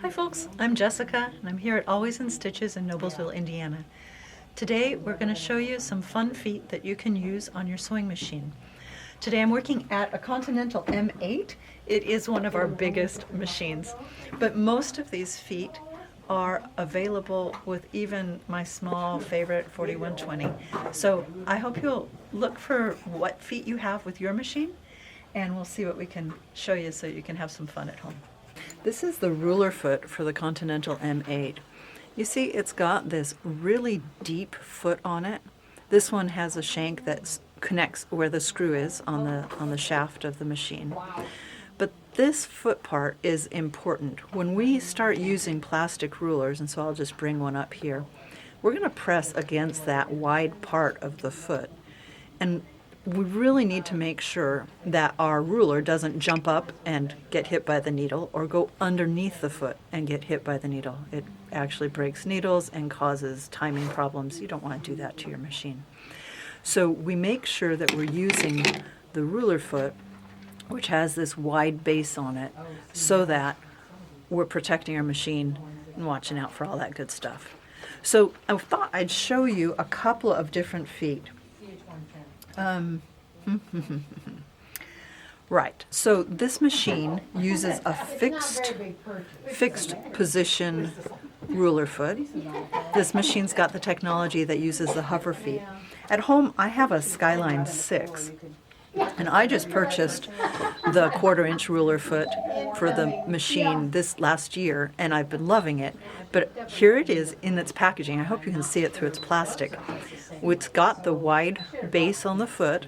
Hi folks, I'm Jessica and I'm here at Always in Stitches in Noblesville, Indiana. Today we're going to show you some fun feet that you can use on your sewing machine. Today I'm working at a Continental M8. It is one of our biggest machines, but most of these feet are available with even my small favorite 4120. So I hope you'll look for what feet you have with your machine and we'll see what we can show you so you can have some fun at home. This is the ruler foot for the Continental M8. You see it's got this really deep foot on it. This one has a shank that connects where the screw is on the shaft of the machine. But this foot part is important. When we start using plastic rulers, and so I'll just bring one up here, we're going to press against that wide part of the foot. And we really need to make sure that our ruler doesn't jump up and get hit by the needle or go underneath the foot and get hit by the needle. It actually breaks needles and causes timing problems. You don't want to do that to your machine. So we make sure that we're using the ruler foot, which has this wide base on it, so that we're protecting our machine and watching out for all that good stuff. So I thought I'd show you a couple of different feet. Right, so this machine uses a fixed position ruler foot. This machine's got the technology that uses the hover feet. At home I have a Skyline 6 and I just purchased the 1/4-inch ruler foot for the machine this last year and I've been loving it. But here it is in its packaging. I hope you can see it through its plastic. It's got the wide base on the foot,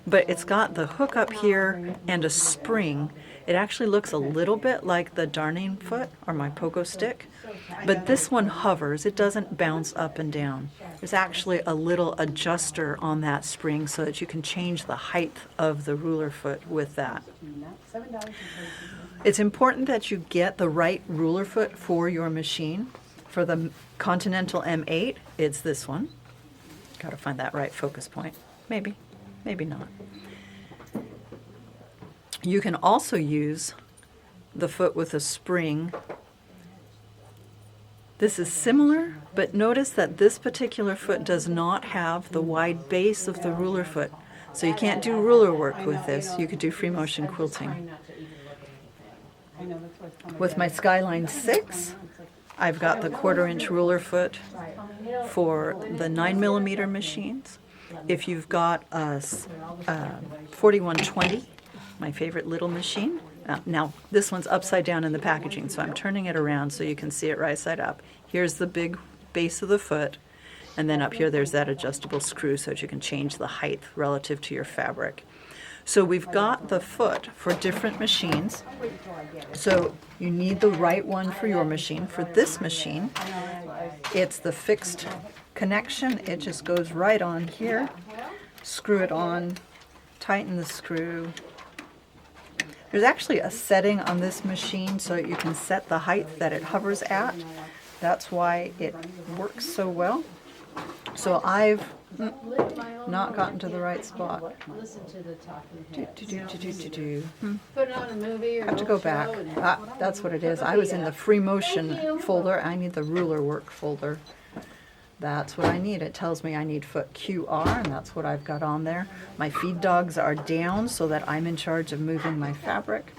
but it's got the hook up here and a spring. It actually looks a little bit like the darning foot or my pogo stick, but this one hovers. It doesn't bounce up and down. There's actually a little adjuster on that spring so that you can change the height of the ruler foot with that. It's important that you get the right ruler foot for your machine. For the Continental M8, it's this one. Got to find that right focus point. Maybe, maybe not. You can also use the foot with a spring. This is similar, but notice that this particular foot does not have the wide base of the ruler foot. So you can't do ruler work with this. You could do free motion quilting. With my Skyline 6, I've got the 1/4-inch ruler foot for the 9mm machines. If you've got a 4120, my favorite little machine. Now this one's upside down in the packaging, so I'm turning it around so you can see it right side up. Here's the big base of the foot, and then up here there's that adjustable screw so that you can change the height relative to your fabric. So we've got the foot for different machines. So you need the right one for your machine. For this machine, it's the fixed connection. It just goes right on here. Screw it on, tighten the screw. There's actually a setting on this machine so that you can set the height that it hovers at. That's why it works so well. So I've not gotten to the right spot. Put it on a movie or Have to go back. That's what it is. I was in the free motion folder. I need the ruler work folder. That's what I need. It tells me I need foot QR, and that's what I've got on there. My feed dogs are down so that I'm in charge of moving my fabric.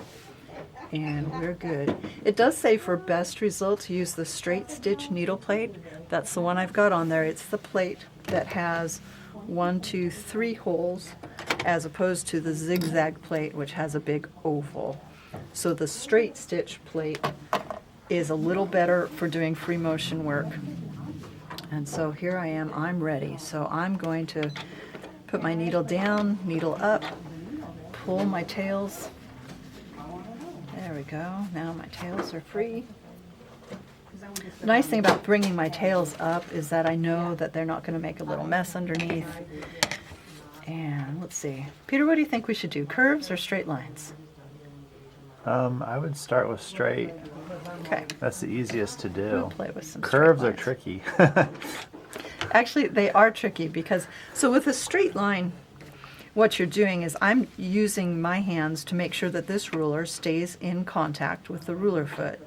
And we're good. It does say for best results use the straight stitch needle plate. That's the one I've got on there. It's the plate that has 1, 2, 3 holes as opposed to the zigzag plate which has a big oval. So the straight stitch plate is a little better for doing free motion work. And so here I am, I'm ready. So I'm going to put my needle down, needle up, pull my tails. There we go. Now my tails are free. The nice thing about bringing my tails up is that I know that they're not going to make a little mess underneath. And let's see. Peter, what do you think we should do? Curves or straight lines? I would start with straight. Okay. That's the easiest to do. We'll play with some Curves straight are lines. tricky. Actually, they are tricky because, so with a straight line, what you're doing is I'm using my hands to make sure that this ruler stays in contact with the ruler foot.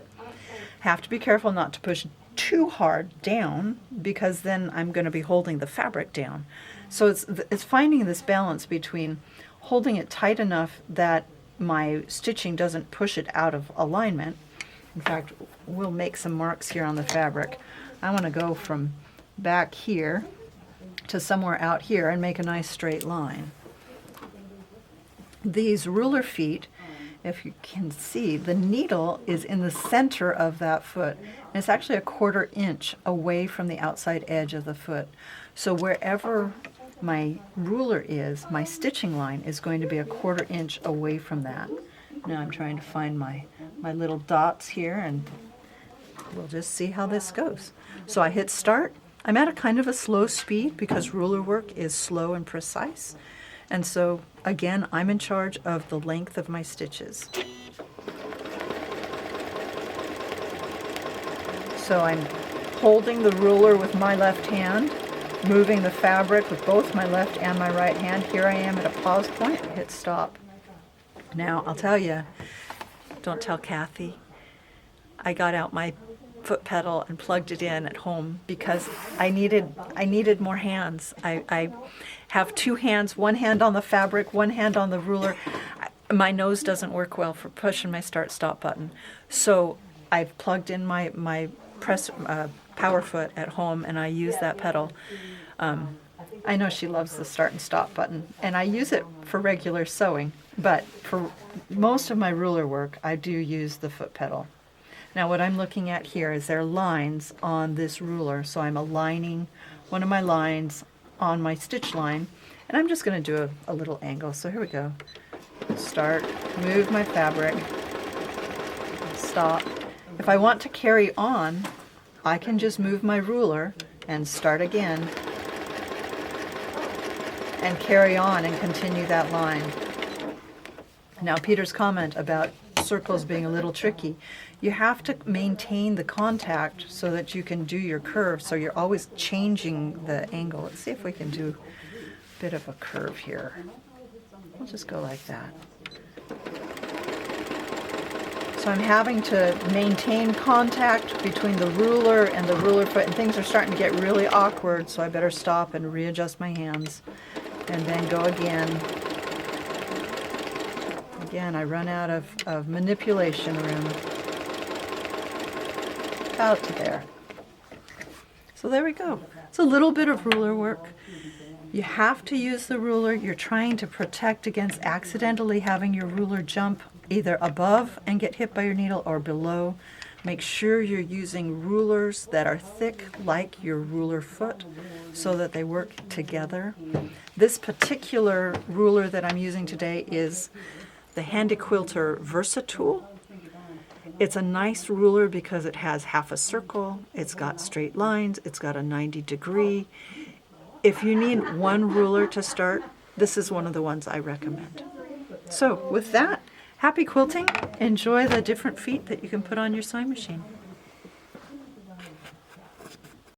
Have to be careful not to push too hard down, because then I'm going to be holding the fabric down. So it's finding this balance between holding it tight enough that my stitching doesn't push it out of alignment. In fact, we'll make some marks here on the fabric. I want to go from back here to somewhere out here and make a nice straight line. These ruler feet, if you can see, the needle is in the center of that foot. And it's actually a 1/4 inch away from the outside edge of the foot. So wherever my ruler is, my stitching line is going to be a 1/4 inch away from that. Now I'm trying to find my little dots here, and we'll just see how this goes. So I hit start. I'm at a kind of a slow speed because ruler work is slow and precise. And so again, I'm in charge of the length of my stitches. So I'm holding the ruler with my left hand, moving the fabric with both my left and my right hand. Here I am at a pause point, hit stop. Now I'll tell you, don't tell Kathy, I got out my foot pedal and plugged it in at home because I needed more hands. I have 2 hands, one hand on the fabric, one hand on the ruler. My nose doesn't work well for pushing my start-stop button. So I've plugged in my press power foot at home, and I use that pedal. I know she loves the start and stop button, and I use it for regular sewing, but for most of my ruler work, I do use the foot pedal. Now what I'm looking at here is there are lines on this ruler, so I'm aligning one of my lines on my stitch line, and I'm just going to do a little angle. So here we go. Start, move my fabric, stop. If I want to carry on, I can just move my ruler and start again and carry on and continue that line. Now Peter's comment about circles being a little tricky, you have to maintain the contact so that you can do your curve, so you're always changing the angle. Let's see if we can do a bit of a curve here. We'll just go like that. So I'm having to maintain contact between the ruler and the ruler foot, and things are starting to get really awkward, so I better stop and readjust my hands and then go again. Again, I run out of manipulation room. About to there. So there we go. It's a little bit of ruler work. You have to use the ruler. You're trying to protect against accidentally having your ruler jump either above and get hit by your needle or below. Make sure you're using rulers that are thick like your ruler foot so that they work together. This particular ruler that I'm using today is the Handy Quilter Versatool. It's a nice ruler because it has half a circle, it's got straight lines, it's got a 90-degree. If you need one ruler to start, this is one of the ones I recommend. So with that, happy quilting. Enjoy the different feet that you can put on your sewing machine.